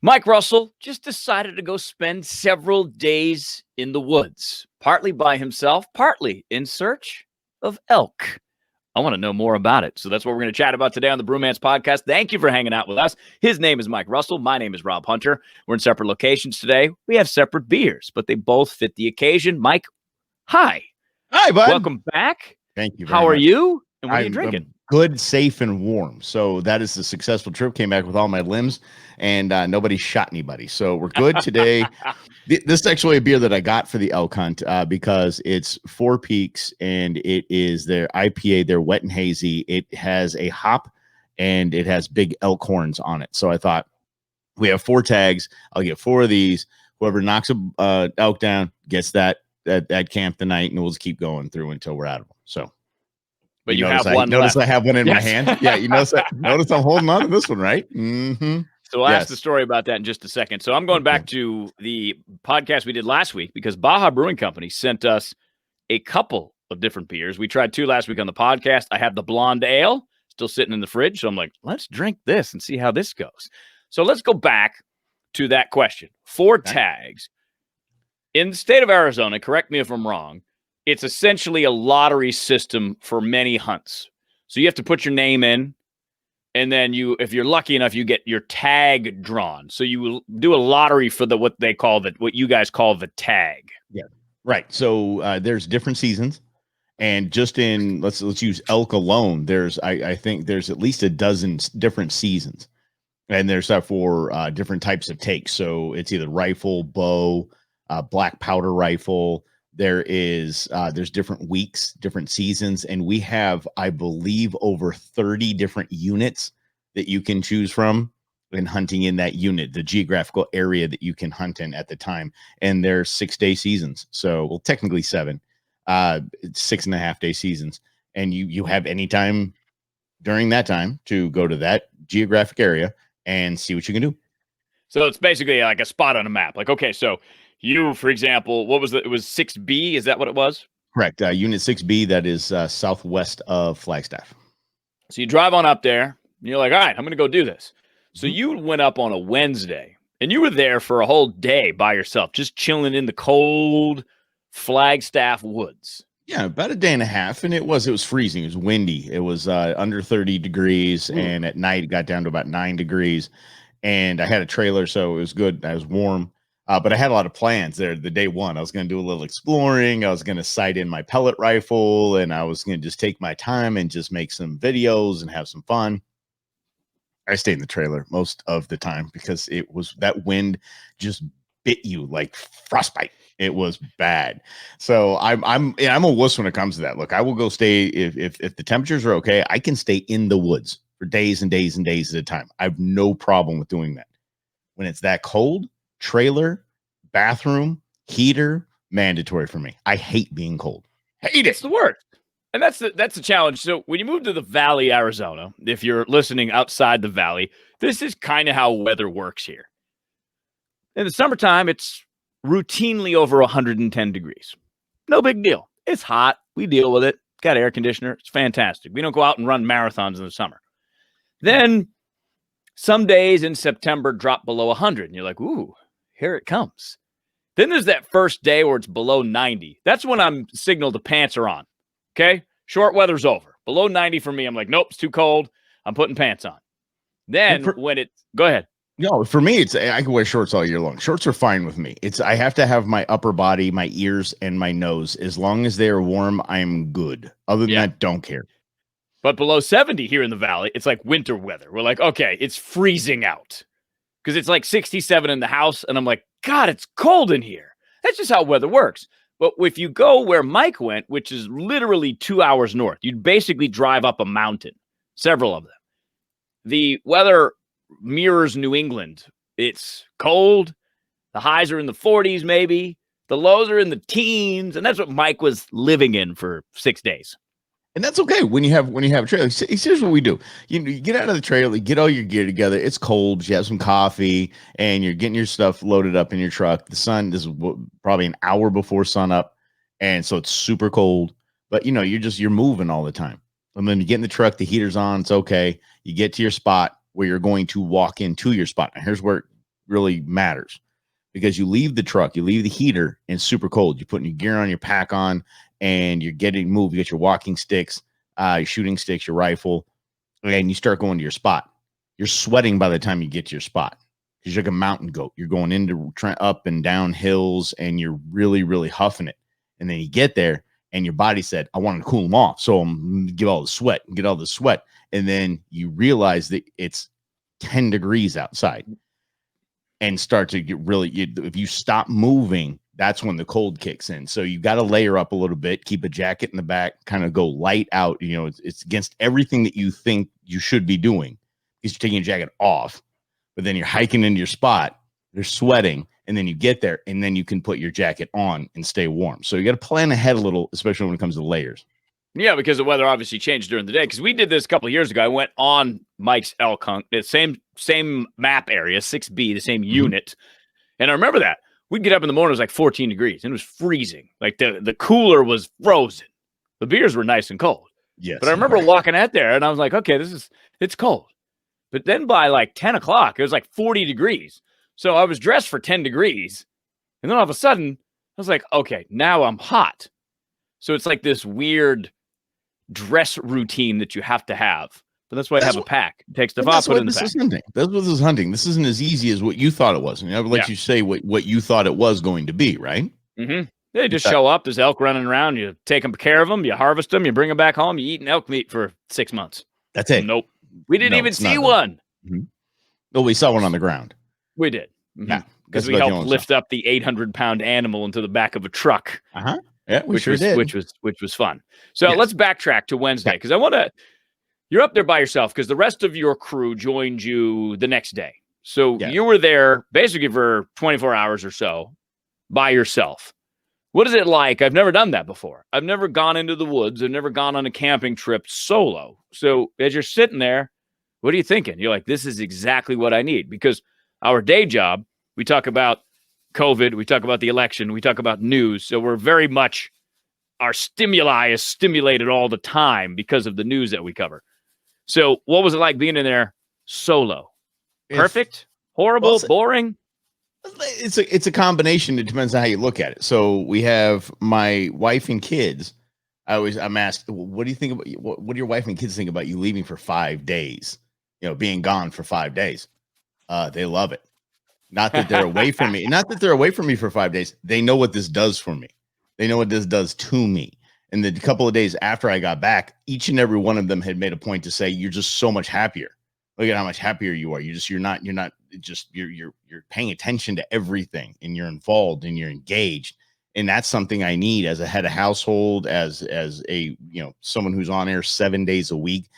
Mike Russell just decided to go spend several days in the woods, partly by himself, partly in search of elk. I want to know more about it. So that's what we're going to chat about today on the Brewmance Podcast. Thank you for hanging out with us. His name is Mike Russell. My name is Rob Hunter. We're in separate locations today. We have separate beers, but they both fit the occasion. Mike, hi. Hi, bud. Welcome back. Thank you. How are you? And what are you drinking? Good, safe, and warm. So that is a successful trip. Came back with all my limbs, and nobody shot anybody. So we're good today. This is actually a beer that I got for the elk hunt because it's Four Peaks, and it is their IPA. They're wet and hazy. It has a hop, and it has big elk horns on it. So I thought, we have 4 tags. I'll get 4 of these. Whoever knocks a elk down gets that camp tonight, and we'll just keep going through until we're out of them. So. But you have one Notice left. I have one in my hand. Yeah, you notice that. Notice I'm holding on to this one, right? Mm-hmm. So we'll ask the story about that in just a second. So I'm going back to the podcast we did last week because Baja Brewing Company sent us a couple of different beers. We tried 2 last week on the podcast. I have the Blonde Ale still sitting in the fridge. So I'm like, let's drink this and see how this goes. So let's go back to that question. 4 tags. In the state of Arizona, correct me if I'm wrong, it's essentially a lottery system for many hunts. So you have to put your name in, and then if you're lucky enough, you get your tag drawn. So you will do a lottery for what you guys call the tag. Yeah, right. So there's different seasons, and just in let's use elk alone. I think there's at least a dozen different seasons, and there's stuff for different types of takes. So it's either rifle, bow, black powder rifle. There's different weeks, different seasons, and we have, I believe, over 30 different units that you can choose from when hunting in that unit, the geographical area that you can hunt in at the time. And there's 6-day seasons. So, well, technically 7, 6.5-day seasons. And you have any time during that time to go to that geographic area and see what you can do. So it's basically like a spot on a map. Like, okay, so you, for example, what was it? It was 6B. Is that what it was? Correct. Unit 6B, that is southwest of Flagstaff. So you drive on up there, and you're like, all right, I'm going to go do this. So you went up on a Wednesday, and you were there for a whole day by yourself, just chilling in the cold Flagstaff woods. Yeah, about a day and a half, and it was freezing. It was windy. It was under 30 degrees, and at night it got down to about 9 degrees. And I had a trailer, so it was good. I was warm. But I had a lot of plans there the day one. I was going to do a little exploring. I was going to sight in my pellet rifle, and I was going to just take my time and just make some videos and have some fun. I stayed in the trailer most of the time because it was that wind just bit you like frostbite. It was bad. So I'm a wuss when it comes to that. Look, I will go stay if the temperatures are okay. I can stay in the woods for days and days and days at a time. I have no problem with doing that. When it's that cold, trailer, bathroom, heater, mandatory for me. I hate being cold. Hate it. It's the worst. And that's the challenge. So when you move to the Valley, Arizona, if you're listening outside the Valley, this is kind of how weather works here. In the summertime, it's routinely over 110 degrees. No big deal. It's hot. We deal with it. Got air conditioner. It's fantastic. We don't go out and run marathons in the summer. Then some days in September drop below 100, and you're like, ooh, here it comes. Then there's that first day where it's below 90. That's when I'm signaled the pants are on. Okay? Short weather's over. Below 90 for me, I'm like, nope, it's too cold. I'm putting pants on. Then go ahead. No, for me, I can wear shorts all year long. Shorts are fine with me. I have to have my upper body, my ears, and my nose. As long as they are warm, I'm good. Other than that, don't care. But below 70 here in the Valley, it's like winter weather. We're like, okay, it's freezing out. Because it's like 67 in the house, and I'm like, God, it's cold in here. That's just how weather works. But if you go where Mike went, which is literally 2 hours north, you'd basically drive up a mountain, several of them. The weather mirrors New England. It's cold. The highs are in the 40s, maybe. The lows are in the teens. And that's what Mike was living in for 6 days. And that's okay when you have a trailer. Here's what we do. You get out of the trailer, you get all your gear together. It's cold. You have some coffee, and you're getting your stuff loaded up in your truck. The sun, this is probably an hour before sun up, and so it's super cold. But you're moving all the time. And then you get in the truck, the heater's on. It's okay. You get to your spot where you're going to walk into your spot. And here's where really matters, because you leave the truck, you leave the heater, and it's super cold. You're putting your gear on, your pack on, and you're getting moved. You get your walking sticks, your shooting sticks, your rifle, and you start going to your spot. You're sweating by the time you get to your spot because you're like a mountain goat. You're going into up and down hills, and you're really, really huffing it. And then you get there, and your body said, I want to cool them off. So I'm going to get all the sweat. And then you realize that it's 10 degrees outside and start to get really, if you stop moving, that's when the cold kicks in. So you got to layer up a little bit, keep a jacket in the back, kind of go light out. You know, it's against everything that you think you should be doing, because you're taking your jacket off, but then you're hiking into your spot, you're sweating, and then you get there, and then you can put your jacket on and stay warm. So you got to plan ahead a little, especially when it comes to layers. Yeah, because the weather obviously changed during the day. Because we did this a couple of years ago. I went on Mike's elk hunt, the same map area, 6B, the same unit. And I remember that. We'd get up in the morning, it was like 14 degrees, and it was freezing. Like the cooler was frozen. The beers were nice and cold. Yes. But I remember walking out there, and I was like, okay, it's cold. But then by like 10 o'clock, it was like 40 degrees. So I was dressed for 10 degrees. And then all of a sudden, I was like, okay, now I'm hot. So it's like this weird dress routine that you have to have. But that's why I have a pack. It takes stuff off, put it in the pack. That's what this is hunting. This isn't as easy as what you thought it was. And I would let you say what you thought it was going to be, right? Mm-hmm. They just show up. There's elk running around. You take care of them. You harvest them. You bring them back home. You eat an elk meat for 6 months. That's it. Nope. We didn't even see one. Mm-hmm. Oh, we saw one on the ground. We did. Mm-hmm. Yeah. Because we helped lift up the 800-pound animal into the back of a truck. Uh-huh. Yeah, which was fun. So let's backtrack to Wednesday, because I want to. You're up there by yourself because the rest of your crew joined you the next day. So you were there basically for 24 hours or so by yourself. What is it like? I've never done that before. I've never gone into the woods. I've never gone on a camping trip solo. So as you're sitting there, what are you thinking? You're like, this is exactly what I need, because our day job, we talk about COVID, we talk about the election, we talk about news. So we're very much, our stimuli is stimulated all the time because of the news that we cover. So what was it like being in there solo? Perfect? Horrible? Boring? It's a combination. It depends on how you look at it. So we have my wife and kids. I'm asked, what do you think about, what do your wife and kids think about you leaving for 5 days? You know, being gone for 5 days. They love it. Not that they're away from me. Not that they're away from me for 5 days. They know what this does for me. They know what this does to me. And the couple of days after I got back, each and every one of them had made a point to say, you're just so much happier. Look at how much happier you are. You're paying attention to everything, and you're involved and you're engaged. And that's something I need as a head of household, as a, someone who's on air 7 days a week.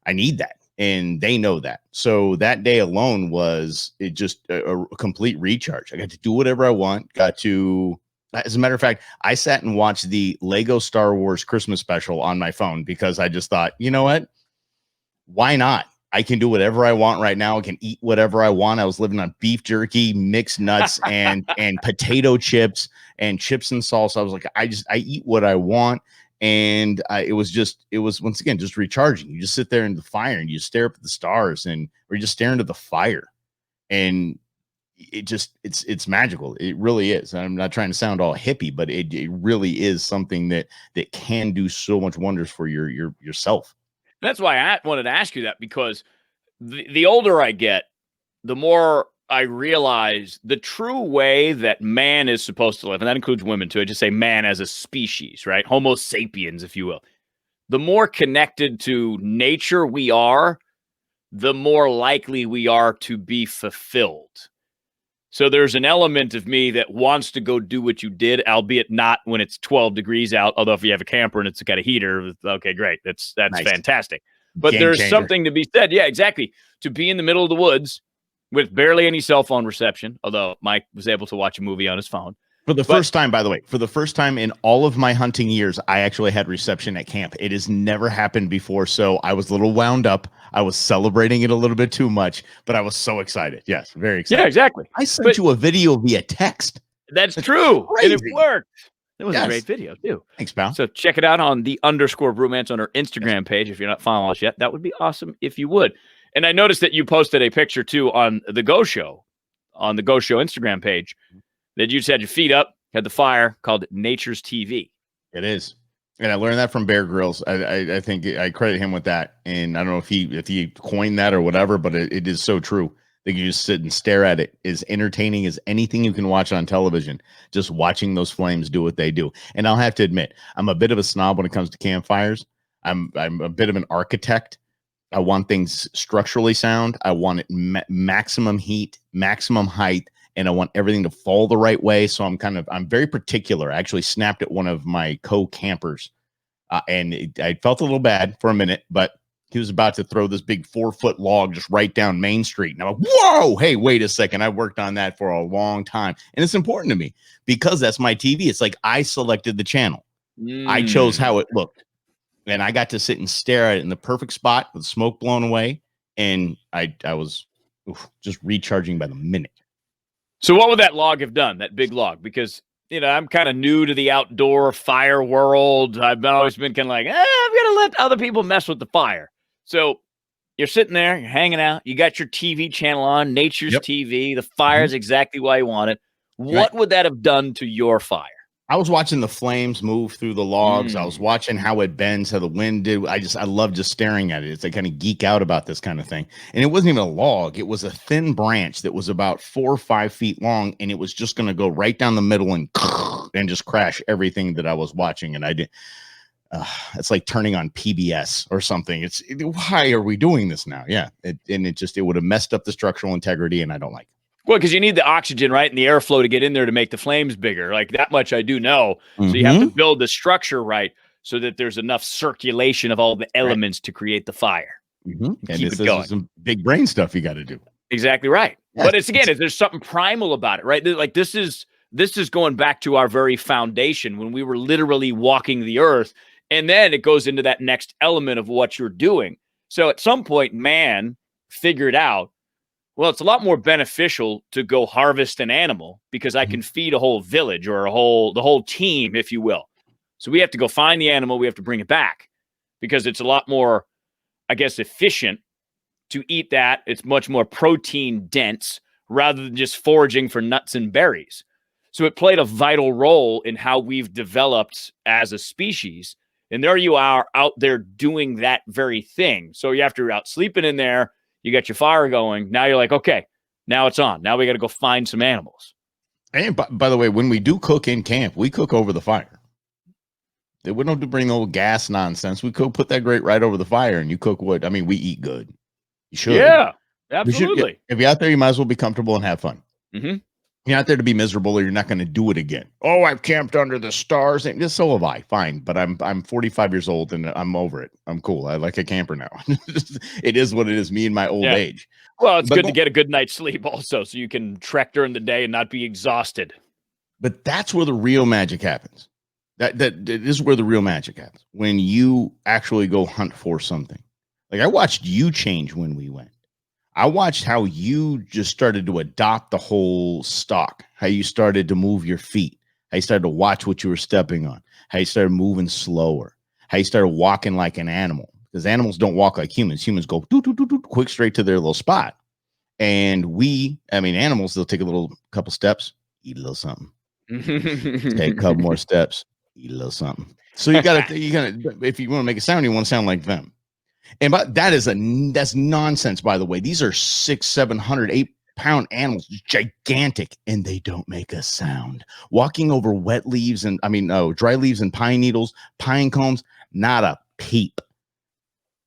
I need that. And they know that. So that day alone was just a complete recharge. I got to do whatever I want. As a matter of fact, I sat and watched the Lego Star Wars Christmas special on my phone because I just thought, you know what? Why not? I can do whatever I want right now. I can eat whatever I want. I was living on beef jerky, mixed nuts, and potato chips and chips and salsa. I was like, I eat what I want. And it was once again, just recharging. You just sit there in the fire and you stare up at the stars, or you just stare into the fire. And it's magical. It really is. I'm not trying to sound all hippie, but it really is something that can do so much wonders for yourself. That's why I wanted to ask you that, because the older I get, the more I realize the true way that man is supposed to live, and that includes women too. I just say man as a species, right? Homo sapiens, if you will. The more connected to nature we are, the more likely we are to be fulfilled. So there's an element of me that wants to go do what you did, albeit not when it's 12 degrees out. Although if you have a camper and it's got a heater, okay, great. That's nice. Fantastic. But there's something to be said. Yeah, exactly. To be in the middle of the woods with barely any cell phone reception, although Mike was able to watch a movie on his phone. For the first time, by the way, for the first time in all of my hunting years, I actually had reception at camp. It has never happened before, so I was a little wound up. I was celebrating it a little bit too much, but I was so excited. Yes, very excited. Yeah, exactly. I sent you a video via text. That's true, and it worked. It was a great video, too. Thanks, pal. So check it out on the _Brewmance on our Instagram page. If you're not following us yet, that would be awesome if you would. And I noticed that you posted a picture, too, on the Go Show on the Go Show Instagram page that you just had your feet up, had the fire, called it Nature's TV. It is. And I learned that from Bear Grylls. I think I credit him with that. And I don't know if he coined that or whatever, but it is so true. That you just sit and stare at it. As entertaining as anything you can watch on television, just watching those flames do what they do. And I'll have to admit, I'm a bit of a snob when it comes to campfires. I'm a bit of an architect. I want things structurally sound. I want it maximum heat, maximum height, and I want everything to fall the right way. So I'm very particular. I actually snapped at one of my co-campers, and I felt a little bad for a minute, but he was about to throw this big 4-foot log just right down Main Street. And I'm like, whoa, hey, wait a second. I worked on that for a long time. And it's important to me because that's my TV. It's like I selected the channel. I chose how it looked. And I got to sit and stare at it in the perfect spot with smoke blown away. And I was just recharging by the minute. So what would that log have done, that big log? Because, I'm kind of new to the outdoor fire world. I've always been kind of like, I'm going to let other people mess with the fire. So you're sitting there, you're hanging out, you got your TV channel on, Nature's TV, the fire's exactly why you want it. What would that have done to your fire? I was watching the flames move through the logs. I was watching how it bends, how the wind did. I love just staring at it. It's like kind of geek out about this kind of thing. And it wasn't even a log. It was a thin branch that was about 4 or 5 feet long. And it was just going to go right down the middle and just crash everything that I was watching. And I did. It's like turning on PBS or something. Why are we doing this now? Yeah. It would have messed up the structural integrity, and I don't like it. Well, because you need the oxygen, right, and the airflow to get in there to make the flames bigger. Like that much I do know. So you have to build the structure right so that there's enough circulation of all the elements to create the fire. And this is some big brain stuff you got to do. Exactly right. Yes. But there's something primal about it, right? Like this is going back to our very foundation when we were literally walking the earth. And then it goes into that next element of what you're doing. So at some point, man figured out, well, it's a lot more beneficial to go harvest an animal because I can feed a whole village or the whole team, if you will. So we have to go find the animal. We have to bring it back because it's a lot more, I guess, efficient to eat that. It's much more protein dense rather than just foraging for nuts and berries. So it played a vital role in how we've developed as a species. And there you are out there doing that very thing. So you have to out sleeping in there. You got your fire going. Now you're like, okay, now it's on. Now we got to go find some animals. And by the way, when we do cook in camp, we cook over the fire. We don't have to bring the old gas nonsense. We cook, put that grate right over the fire, and you cook wood. I mean, we eat good. You should. Yeah, absolutely. If you're out there, you might as well be comfortable and have fun. You're not there to be miserable, or you're not going to do it again. Oh, I've camped under the stars, and just so have I. Fine, but I'm 45 years old and I'm over it. I'm cool. I like a camper now. It is what it is. Me and my old age. Well, it's good to get a good night's sleep also, so you can trek during the day and not be exhausted. But that's where the real magic happens. That is where the real magic happens when you actually go hunt for something. Like I watched you change when we went. I watched how you just started to adopt the whole stock, how you started to move your feet, how you started to watch what you were stepping on, how you started moving slower, how you started walking like an animal, because animals don't walk like humans. Humans go quick straight to their little spot. And animals, they'll take a couple steps, eat a little something, take a couple more steps, eat a little something. So you gotta, if you want to make a sound, you want to sound like them. And that's nonsense, by the way. These are 600, 700, 8-pound animals, gigantic, and they don't make a sound. Walking over wet leaves dry leaves and pine needles, pine cones, not a peep.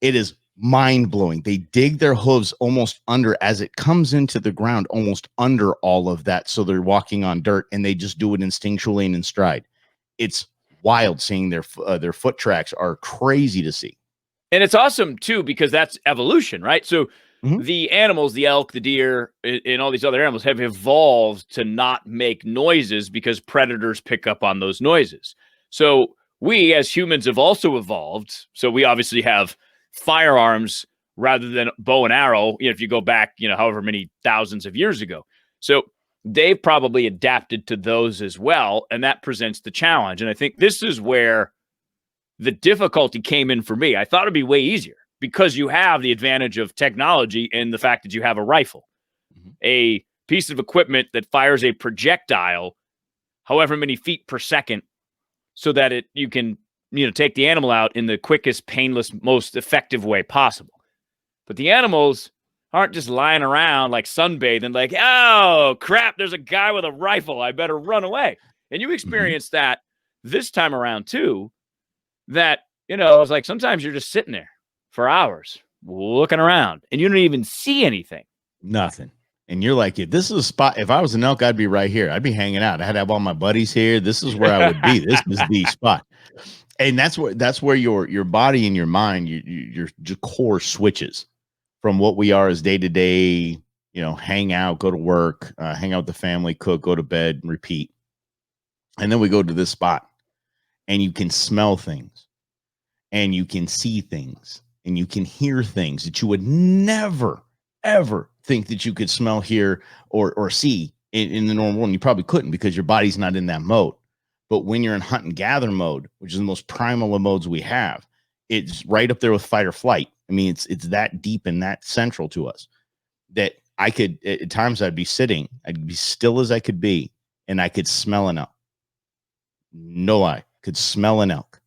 It is mind-blowing. They dig their hooves almost under as it comes into the ground, almost under all of that. So they're walking on dirt, and they just do it instinctually and in stride. It's wild seeing their foot tracks are crazy to see. And it's awesome, too, because that's evolution, right? So the animals, the elk, the deer, and all these other animals have evolved to not make noises because predators pick up on those noises. So we, as humans, have also evolved. So we obviously have firearms rather than bow and arrow, if you go back, however many thousands of years ago. So they've probably adapted to those as well, and that presents the challenge. And I think this is where the difficulty came in for me. I thought it'd be way easier because you have the advantage of technology and the fact that you have a rifle. A piece of equipment that fires a projectile however many feet per second so that you can, take the animal out in the quickest, painless, most effective way possible. But the animals aren't just lying around like sunbathing, like, oh, crap, there's a guy with a rifle. I better run away. And you experience that this time around, too, that, it's like sometimes you're just sitting there for hours looking around and you don't even see anything. Nothing. And you're like, if this is a spot, if I was an elk, I'd be right here. I'd be hanging out. I'd have all my buddies here. This is where I would be. This is the spot. And that's where your body and your mind, your core switches from what we are as day to day, hang out, go to work, hang out with the family, cook, go to bed, and repeat. And then we go to this spot and you can smell things and you can see things and you can hear things that you would never, ever think that you could smell, hear, or see in the normal world. And you probably couldn't because your body's not in that mode. But when you're in hunt and gather mode, which is the most primal of modes we have, it's right up there with fight or flight. I mean, it's that deep and that central to us that I could, at times I'd be sitting, I'd be still as I could be, and I could smell an elk. No lie, could smell an elk.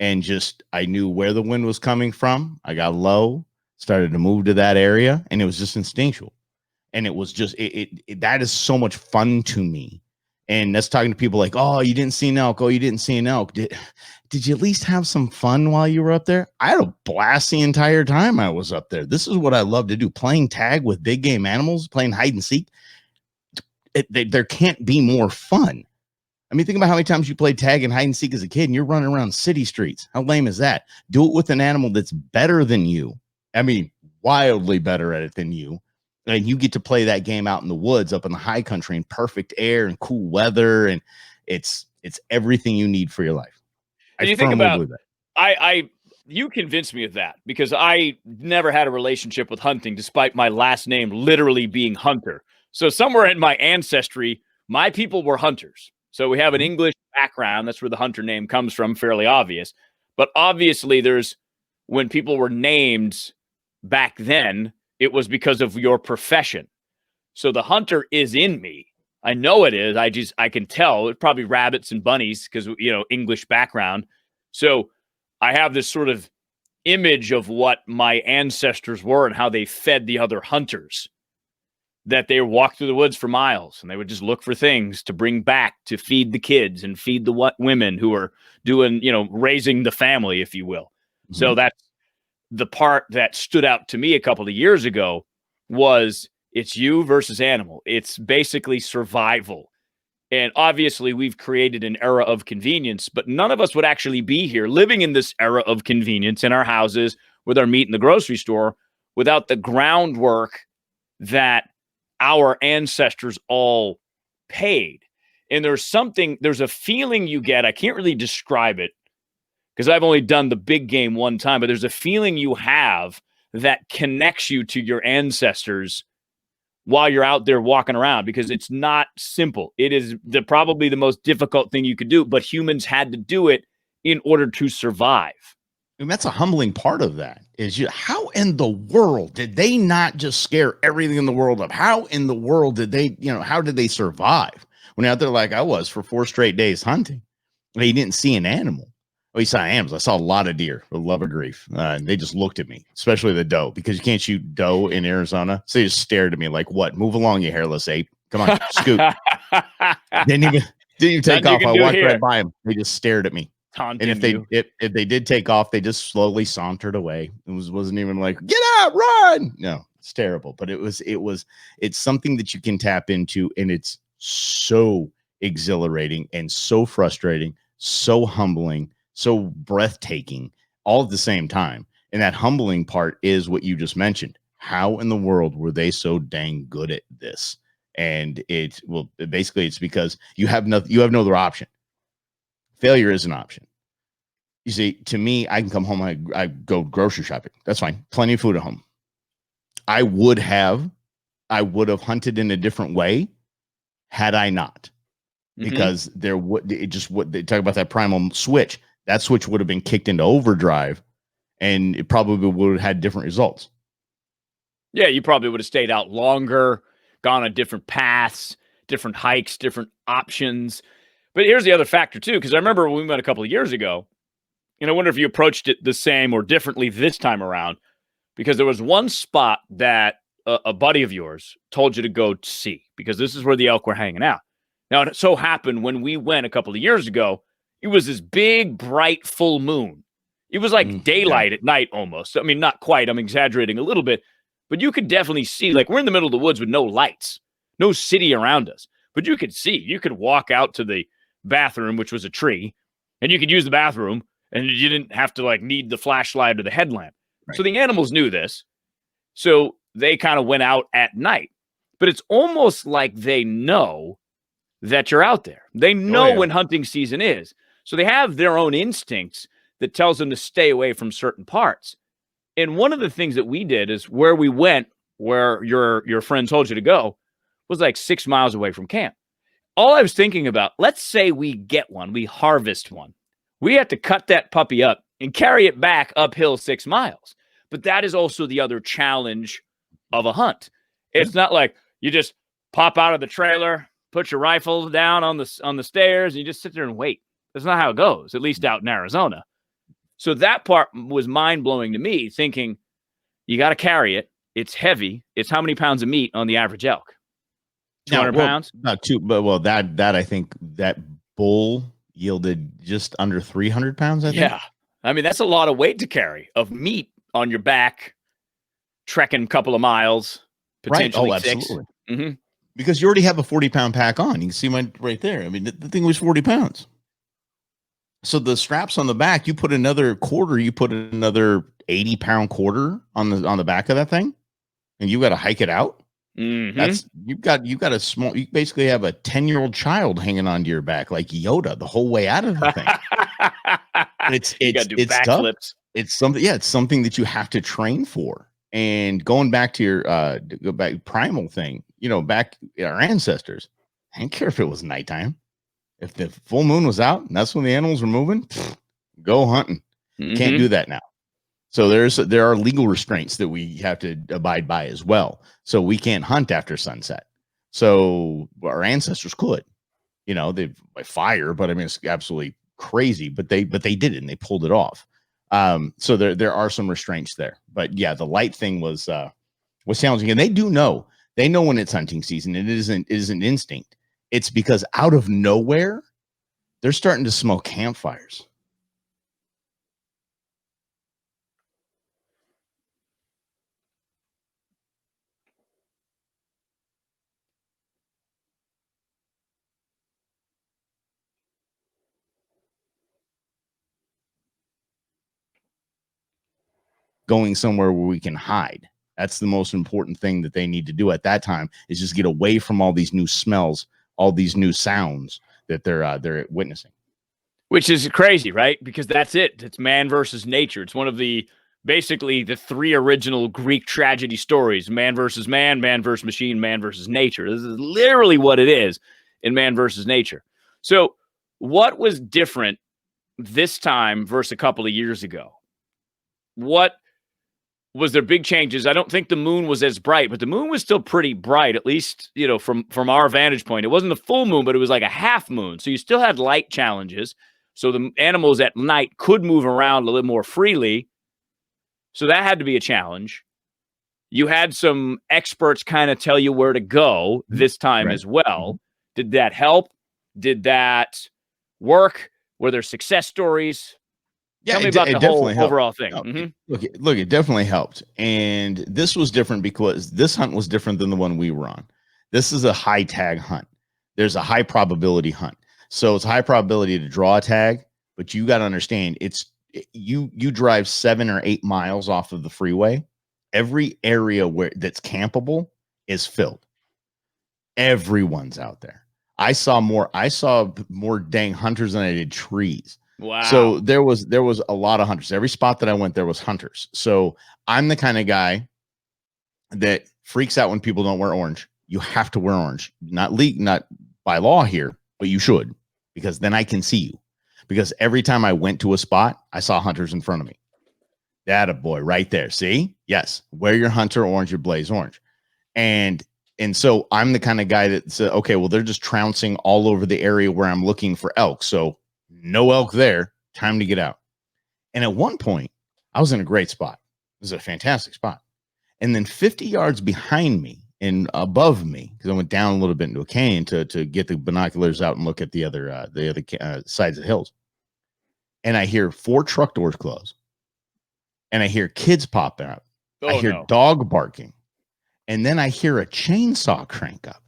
And I knew where the wind was coming from. I got low, started to move to that area, and it was just instinctual. And it was just, that is so much fun to me. And that's talking to people like, oh, you didn't see an elk. Oh, you didn't see an elk. Did you at least have some fun while you were up there? I had a blast the entire time I was up there. This is what I love to do. Playing tag with big game animals, playing hide and seek. There can't be more fun. I mean, think about how many times you played tag and hide and seek as a kid and you're running around city streets. How lame is that? Do it with an animal that's better than you. I mean, wildly better at it than you. And you get to play that game out in the woods, up in the high country, in perfect air and cool weather, and it's everything you need for your life. And you think about that. You convinced me of that because I never had a relationship with hunting, despite my last name literally being Hunter. So somewhere in my ancestry, my people were hunters. So we have an English background. That's where the Hunter name comes from, fairly obvious. But obviously, when people were named back then, it was because of your profession. So the hunter is in me. I know it is. I can tell. It's probably rabbits and bunnies because, English background. So I have this sort of image of what my ancestors were and how they fed the other hunters, that they walked through the woods for miles and they would just look for things to bring back to feed the kids and feed the women who are doing, raising the family, if you will. Mm-hmm. So that's the part that stood out to me a couple of years ago was it's you versus animal. It's basically survival. And obviously we've created an era of convenience, but none of us would actually be here living in this era of convenience in our houses with our meat in the grocery store without the groundwork that our ancestors all paid. And there's a feeling you get, I can't really describe it, because I've only done the big game one time, but there's a feeling you have that connects you to your ancestors while you're out there walking around, because it's not simple. It is probably the most difficult thing you could do, but humans had to do it in order to survive. And that's a humbling part of that is how in the world did they not just scare everything in the world up? How in the world did they, how did they survive when out there like I was for 4 straight days hunting? They didn't see an animal. Oh, you saw animals. I saw a lot of deer, for the love of grief. And they just looked at me, especially the doe, because you can't shoot doe in Arizona. So they just stared at me like, what? Move along, you hairless ape. Come on, scoot. Didn't even take off. I walked right by them. They just stared at me. Taunting and if they did take off, they just slowly sauntered away. It wasn't even like, get out, run. No, it's terrible. But it's something that you can tap into, and it's so exhilarating and so frustrating, so humbling, so breathtaking, all at the same time. And that humbling part is what you just mentioned. How in the world were they so dang good at this? And basically it's because you have no other option. Failure is an option. You see, to me, I can come home, I go grocery shopping. That's fine. Plenty of food at home. I would have hunted in a different way had I not. Because they talk about that primal switch. That switch would have been kicked into overdrive, and it probably would have had different results. Yeah, you probably would have stayed out longer, gone on different paths, different hikes, different options. But here's the other factor too, because I remember when we met a couple of years ago, and I wonder if you approached it the same or differently this time around, because there was one spot that a buddy of yours told you to go see, because this is where the elk were hanging out. Now, it so happened when we went a couple of years ago, it was this big, bright, full moon. It was like daylight at night almost. I mean, not quite. I'm exaggerating a little bit, but you could definitely see, like, we're in the middle of the woods with no lights, no city around us, but you could see. You could walk out to the bathroom, which was a tree, and you could use the bathroom, and you didn't have to, like, need the flashlight or the headlamp. Right. So the animals knew this. So they kind of went out at night. But it's almost like they know that you're out there. They know when hunting season is. So they have their own instincts that tells them to stay away from certain parts. And one of the things that we did is where we went, where your friend told you to go, was like 6 miles away from camp. All I was thinking about, let's say we get one, we harvest one. We have to cut that puppy up and carry it back uphill 6 miles. But that is also the other challenge of a hunt. It's not like you just pop out of the trailer, put your rifle down on the stairs, and you just sit there and wait. That's not how it goes, at least out in Arizona. So that part was mind-blowing to me, thinking you got to carry it. It's heavy. It's how many pounds of meat on the average elk? 200 pounds? Not too, but that I think that bull yielded just under 300 pounds, I think. Yeah. I mean, that's a lot of weight to carry of meat on your back, trekking a couple of miles, potentially right. Oh, 6. Absolutely. Mm-hmm. Because you already have a 40-pound pack on. You can see mine right there. I mean, the thing was 40 pounds. So the straps on the back, you put another 80-pound quarter on the back of that thing, and you got to hike it out. Mm-hmm. That's you got a small. You basically have a 10-year-old child hanging onto your back like Yoda the whole way out of the thing. It's tough. It's something. Yeah, it's something that you have to train for. And going back to your go back primal thing, back our ancestors. I didn't care if it was nighttime. If the full moon was out and that's when the animals were moving, go hunting. Mm-hmm. Can't do that now. So there are legal restraints that we have to abide by as well. So we can't hunt after sunset. So our ancestors could, they by fire, but I mean it's absolutely crazy. But they did it and they pulled it off. So there are some restraints there. But yeah, the light thing was challenging, and they know when it's hunting season. It is an instinct. It's because out of nowhere, they're starting to smell campfires. Going somewhere where we can hide. That's the most important thing that they need to do at that time, is just get away from all these new smells, all these new sounds that they're witnessing. Which is crazy, right? Because that's it. It's man versus nature. It's one of basically the 3 original Greek tragedy stories: man versus man versus machine, man versus nature. This is literally what it is in man versus nature. So what was different this time versus a couple of years ago? What was there big changes? I don't think the moon was as bright, but the moon was still pretty bright, at least, from our vantage point. It wasn't a full moon, but it was like a half moon. So you still had light challenges. So the animals at night could move around a little more freely. So that had to be a challenge. You had some experts kind of tell you where to go this time as well. Did that help? Did that work? Were there success stories? Yeah, tell me about the whole overall thing. No, look, it definitely helped. And this was different because this hunt was different than the one we were on. This is a high tag hunt. There's a high probability hunt. So it's high probability to draw a tag, but you got to understand, you drive 7 or 8 miles off of the freeway. Every area that's campable is filled. Everyone's out there. I saw more dang hunters than I did trees. Wow. So there was a lot of hunters. Every spot that I went, there was hunters. So I'm the kind of guy that freaks out when people don't wear orange. You have to wear orange, not by law here, but you should, because then I can see you. Because every time I went to a spot, I saw hunters in front of me. That a boy right there. See? Yes. Wear your hunter orange, your blaze orange. And And so I'm the kind of guy that's okay, well, they're just trouncing all over the area where I'm looking for elk. So no elk there. Time to get out. And at one point, I was in a great spot. It was a fantastic spot. And then 50 yards behind me and above me, because I went down a little bit into a canyon to get the binoculars out and look at the other sides of the hills. And I hear 4 truck doors close. And I hear kids pop out. I hear dog barking. And then I hear a chainsaw crank up.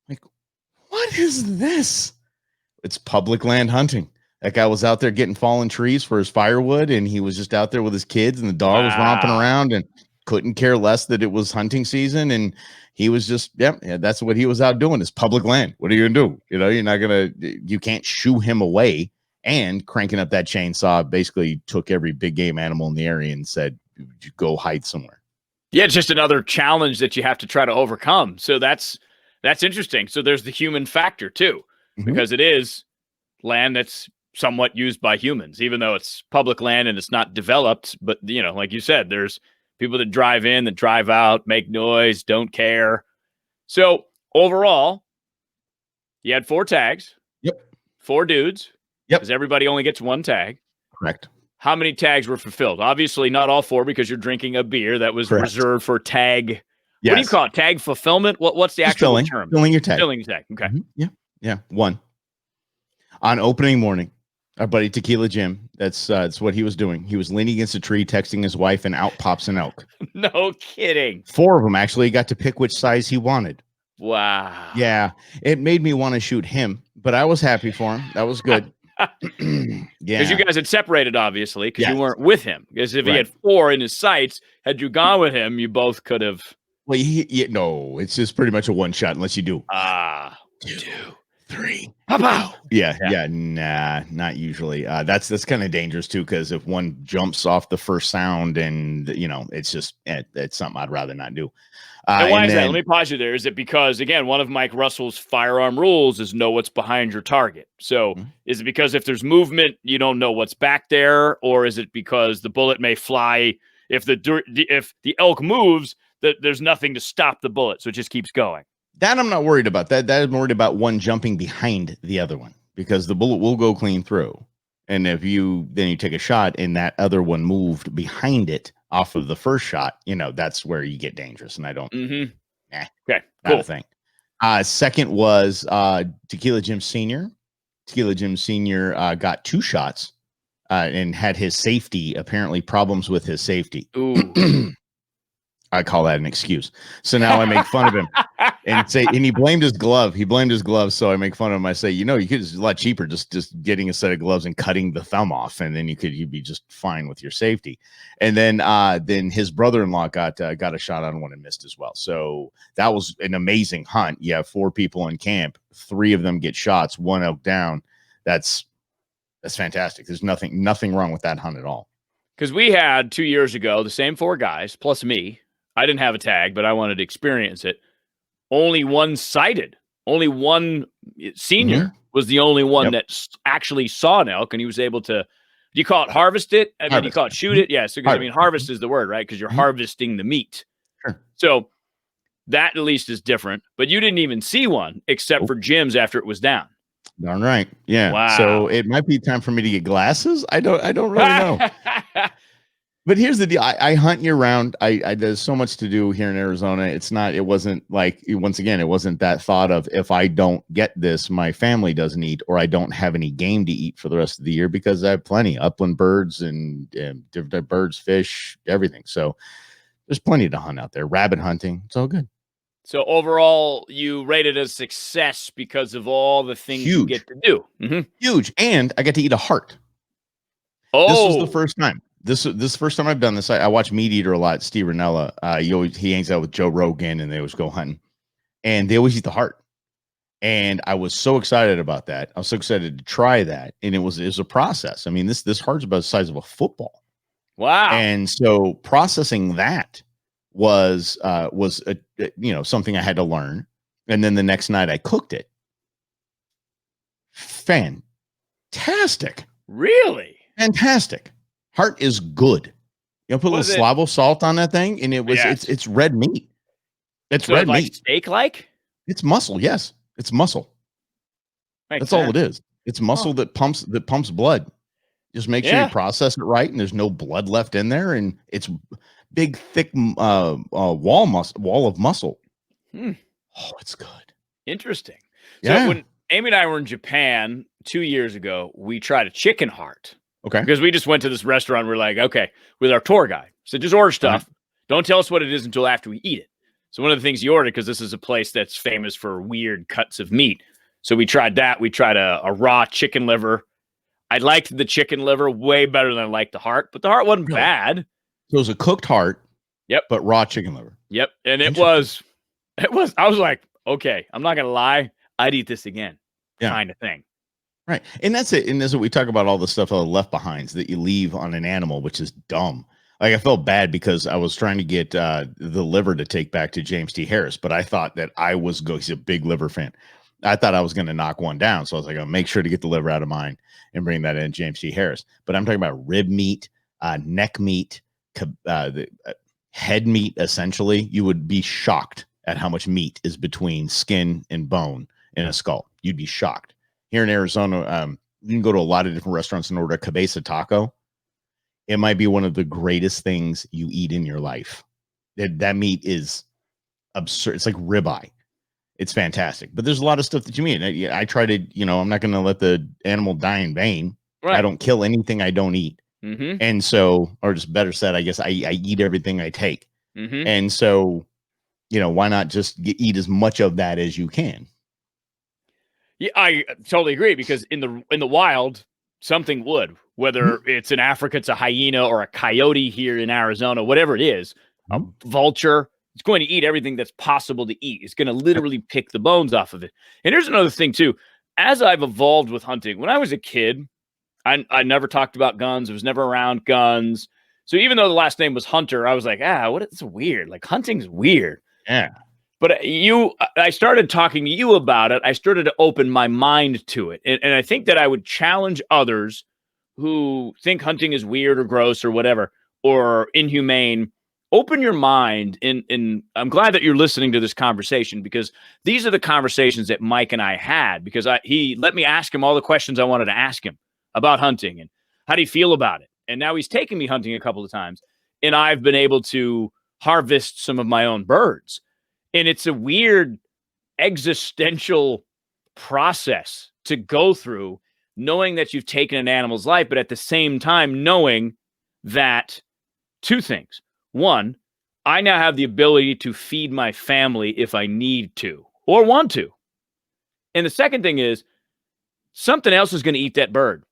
Like, what is this? It's public land hunting. That guy was out there getting fallen trees for his firewood, and he was just out there with his kids, and the dog was romping around and couldn't care less that it was hunting season. And he was just, that's what he was out doing, is public land. What are you gonna do? You know, you can't shoo him away. And cranking up that chainsaw basically took every big game animal in the area and said, go hide somewhere. Yeah, it's just another challenge that you have to try to overcome. So that's interesting. So there's the human factor too, because it is land that's somewhat used by humans, even though it's public land and it's not developed. But, you know, like you said, there's people that drive in, that drive out, make noise, don't care. So overall, you had 4 tags. Yep. 4 dudes. Yep. Because everybody only gets 1 tag. Correct. How many tags were fulfilled? Obviously not all 4, because you're drinking a beer that was reserved for tag. Yes. What do you call it? Tag fulfillment? What's the actual term? Filling your tag. Filling your tag. Okay. Yeah. 1. On opening morning, our buddy Tequila Jim, that's what he was doing. He was leaning against a tree, texting his wife, and out pops an elk. No kidding. 4 of them, actually. He got to pick which size he wanted. Wow. Yeah. It made me want to shoot him, but I was happy for him. That was good. Because you guys had separated, obviously, because you weren't with him. Because if he had 4 in his sights, had you gone with him, you both could have. Well, no, it's just pretty much a one shot unless you do. 2, 3. Pow. Yeah. Nah, not usually. That's kind of dangerous too, because if one jumps off the first sound, and it's just it's something I'd rather not do. And why is that? Let me pause you there. Is it because, again, one of Mike Russell's firearm rules is know what's behind your target? So is it because if there's movement, you don't know what's back there? Or is it because the bullet may fly if the elk moves, that there's nothing to stop the bullet, so it just keeps going? That I'm not worried about. That I'm worried about one jumping behind the other one, because the bullet will go clean through. And if you take a shot and that other one moved behind it off of the first shot, that's where you get dangerous. And I don't, okay, not cool. a thing. Second was Tequila Jim Sr. Tequila Jim Sr. Got 2 shots and had his safety, apparently problems with his safety. Ooh. I call that an excuse. So now I make fun of him and he blamed his glove. He blamed his glove. So I make fun of him. I say, you could, it's a lot cheaper just getting a set of gloves and cutting the thumb off, and then you'd be just fine with your safety. And then his brother-in-law got a shot on one and missed as well. So that was an amazing hunt. You have 4 people in camp, 3 of them get shots, 1 elk down. That's fantastic. There's nothing wrong with that hunt at all. Because we had 2 years ago, the same 4 guys plus me. I didn't have a tag, but I wanted to experience it. Only one sighted. Only one senior was the only one that actually saw an elk, and he was able to. Do you call it harvest it? I mean, you call it shoot it? Yes. Yeah, so, harvest is the word, right? Because you're harvesting the meat. Sure. So that at least is different. But you didn't even see one except for Jim's after it was down. Darn right. Yeah. Wow. So it might be time for me to get glasses. I don't really know. But here's the deal. I hunt year round. There's so much to do here in Arizona. It wasn't like, once again, it wasn't that thought of, if I don't get this, my family doesn't eat, or I don't have any game to eat for the rest of the year, because I have plenty upland birds and different birds, fish, everything. So there's plenty to hunt out there. Rabbit hunting. It's all good. So overall, you rated as success because of all the things you get to do. Huge. And I get to eat a heart. Oh, this was the first time. This is the first time I've done this. I watch Meat Eater a lot. Steve Ranella. He hangs out with Joe Rogan, and they always go hunting, and they always eat the heart. And I was so excited about that. I was so excited to try that, and it was a process. I mean, this heart's about the size of a football. Wow! And so processing that was something I had to learn. And then the next night I cooked it. Fantastic! Really fantastic. Heart is good. Put a little Slavo salt on that thing, and it's red meat. It's So red like meat. steak-like? It's muscle. Yes, it's muscle. Makes That's all it sense. is. It's muscle that pumps blood. Just make sure you Yeah. process it right, and there's no blood left in there, and it's big, thick wall of muscle. Hmm. Oh, it's good. Interesting. So Yeah. when Amy and I were in Japan 2 years ago, we tried a chicken heart Okay. because we just went to this restaurant. We're like, okay, with our tour guide. So just order stuff. Right. Don't tell us what it is until after we eat it. So one of the things you ordered, because this is a place that's famous for weird cuts of meat. So we tried that. We tried a raw chicken liver. I liked the chicken liver way better than I liked the heart, but the heart wasn't Really? bad. So it was a cooked heart. Yep. But raw chicken liver. Yep. And it was, I was like, okay, I'm not going to lie. I'd eat this again. Yeah. Kind of thing. Right. And that's it. And that's what we talk about, all the stuff, all the left behinds that you leave on an animal, which is dumb. Like, I felt bad because I was trying to get the liver to take back to James T. Harris, but I thought that he's a big liver fan. I thought I was going to knock one down. So I was like, I'll make sure to get the liver out of mine and bring that in James T. Harris. But I'm talking about rib meat, neck meat, head meat. Essentially, you would be shocked at how much meat is between skin and bone in a skull. You'd be shocked. Here in Arizona, you can go to a lot of different restaurants and order a cabeza taco. It might be one of the greatest things you eat in your life. That meat is absurd. It's like ribeye. It's fantastic. But there's a lot of stuff that you eat. I try to, I'm not going to let the animal die in vain. Right. I don't kill anything I don't eat. Mm-hmm. And so, or just better said, I guess I eat everything I take. Mm-hmm. And so, why not just eat as much of that as you can? Yeah, I totally agree, because in the wild, something would, whether it's in Africa, it's a hyena, or a coyote here in Arizona, whatever it is, a vulture, it's going to eat everything that's possible to eat. It's going to literally pick the bones off of it. And here's another thing too. As I've evolved with hunting, when I was a kid, I never talked about guns. I was never around guns. So even though the last name was Hunter, I was like, it's weird. Like, hunting's weird. Yeah. But I started talking to you about it. I started to open my mind to it. And I think that I would challenge others who think hunting is weird or gross or whatever, or inhumane. Open your mind. And I'm glad that you're listening to this conversation, because these are the conversations that Mike and I had, because he let me ask him all the questions I wanted to ask him about hunting and how do you feel about it. And now he's taken me hunting a couple of times, and I've been able to harvest some of my own birds. And it's a weird existential process to go through, knowing that you've taken an animal's life, but at the same time knowing that two things. One, I now have the ability to feed my family if I need to or want to. And the second thing is, something else is going to eat that bird.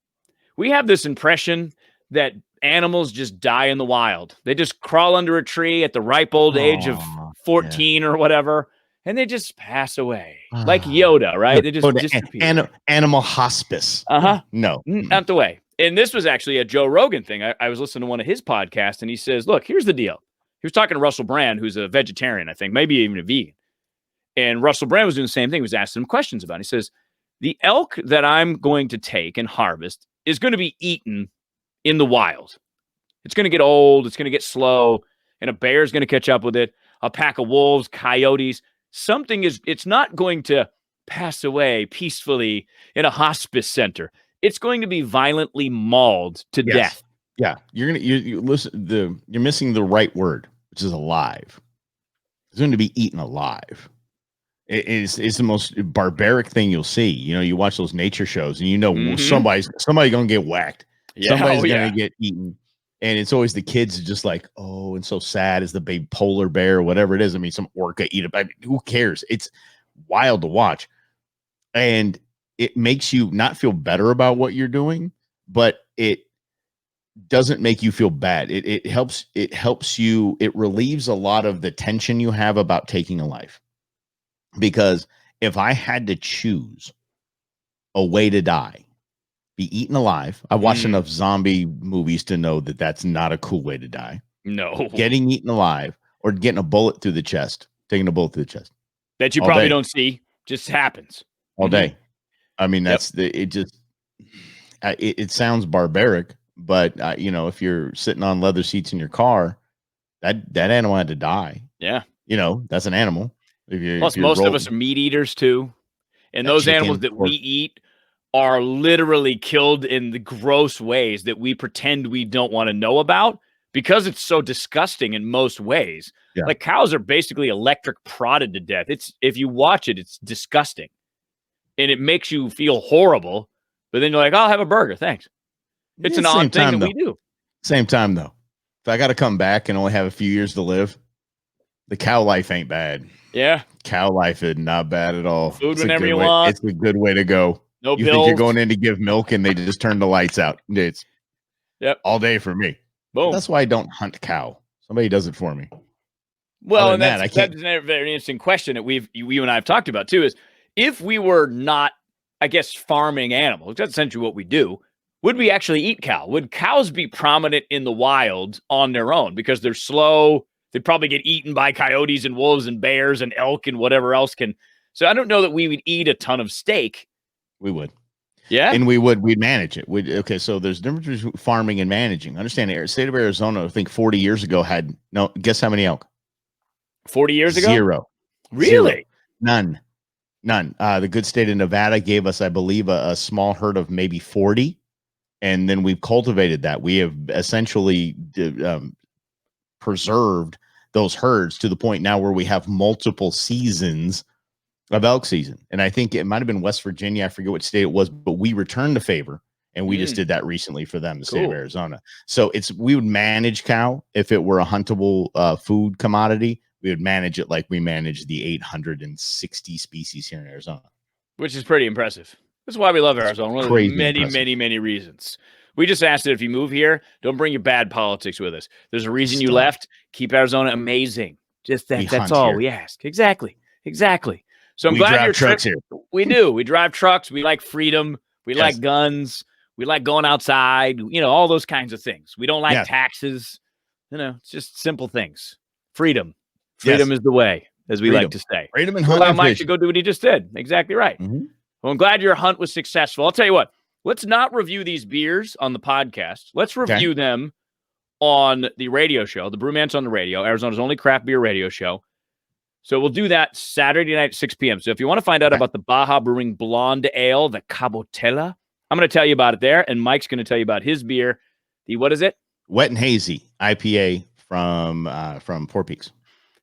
We have this impression that animals just die in the wild. They just crawl under a tree at the ripe old age of 14 or whatever, and they just pass away. Like Yoda, right? They just disappear. Animal hospice. No. Not the way. And this was actually a Joe Rogan thing. I was listening to one of his podcasts, and he says, look, here's the deal. He was talking to Russell Brand, who's a vegetarian, I think, maybe even a vegan. And Russell Brand was doing the same thing. He was asking him questions about it. He says, the elk that I'm going to take and harvest is going to be eaten in the wild. It's going to get old. It's going to get slow. And a bear is going to catch up with it. A pack of wolves, coyotes. It's not going to pass away peacefully in a hospice center. It's going to be violently mauled to death. Yeah. You're missing the right word, which is alive. It's going to be eaten alive. It's the most barbaric thing you'll see. You watch those nature shows, and somebody's going to get whacked. Yeah, somebody's going to get eaten. And it's always the kids just like, oh, and so sad as the big polar bear or whatever it is. I mean, some orca eat it. Who cares? It's wild to watch. And it makes you not feel better about what you're doing, but it doesn't make you feel bad. It helps you. It relieves a lot of the tension you have about taking a life. Because if I had to choose a way to die, be eaten alive. I've watched enough zombie movies to know that that's not a cool way to die. No. Getting eaten alive or getting a bullet through the chest, taking a bullet through the chest. That you probably don't see, just happens. All day. I mean, it sounds barbaric, but if you're sitting on leather seats in your car, that animal had to die. Yeah. That's an animal. Plus, most of us are meat eaters too. And those animals that we eat are literally killed in the gross ways that we pretend we don't want to know about because it's so disgusting in most ways. Yeah. Like cows are basically electric prodded to death. If you watch it, it's disgusting. And it makes you feel horrible. But then you're like, I'll have a burger. Thanks. It's an odd thing that we do. Same time, though. If I got to come back and only have a few years to live, the cow life ain't bad. Yeah. Cow life is not bad at all. Food whenever you want. It's a good way to go. No you bills. think you're going in to give milk and they just turn the lights out. It's all day for me. Boom. That's why I don't hunt cow. Somebody does it for me. Well, and that's a very interesting question that you and I have talked about too, is if we were not, I guess, farming animals, that's essentially what we do, would we actually eat cow? Would cows be prominent in the wild on their own? Because they're slow. They'd probably get eaten by coyotes and wolves and bears and elk and whatever else can. So I don't know that we would eat a ton of steak. We would. Yeah. And we'd manage it. Okay, so there's a difference between farming and managing. Understand the state of Arizona, I think 40 years ago guess how many elk? 40 years ago? 0. Really? 0. None. The good state of Nevada gave us, I believe, a small herd of maybe 40. And then we've cultivated that. We have essentially preserved those herds to the point now where we have multiple seasons of elk season. And I think it might have been West Virginia. I forget what state it was, but we returned the favor. And we just did that recently for them, the state of Arizona. So we would manage cow if it were a huntable food commodity. We would manage it like we manage the 860 species here in Arizona. Which is pretty impressive. That's why we love Arizona. One of the many reasons. We just asked that if you move here, don't bring your bad politics with us. There's a reason you left. Keep Arizona amazing. Just that's all we ask. Exactly. So I'm glad you're trucks here. We do. We drive trucks. We like freedom. We like guns. We like going outside. All those kinds of things. We don't like taxes. It's just simple things. Freedom is the way, as we like to say. Freedom and hunting. Mike should go do what he just did. Exactly right. Mm-hmm. Well, I'm glad your hunt was successful. I'll tell you what. Let's not review these beers on the podcast. Let's review them on the radio show, the Brewmance on the Radio, Arizona's only craft beer radio show. So we'll do that Saturday night at 6 p.m. So if you want to find out about the Baja Brewing Blonde Ale, the Cabotella, I'm going to tell you about it there, and Mike's going to tell you about his beer. What is it? Wet and Hazy IPA from Four Peaks.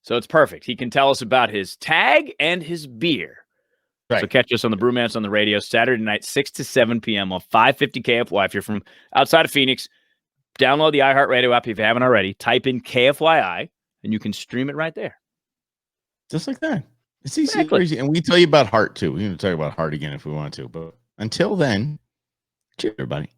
So it's perfect. He can tell us about his tag and his beer. Right. So catch us on the Brewmance on the Radio Saturday night, 6 to 7 p.m. on 550 KFY. If you're from outside of Phoenix, download the iHeartRadio app if you haven't already. Type in KFYI, and you can stream it right there. Just like that. It's easy. Exactly. And we tell you about heart, too. We're going to tell you about heart again if we want to. But until then, cheers, everybody.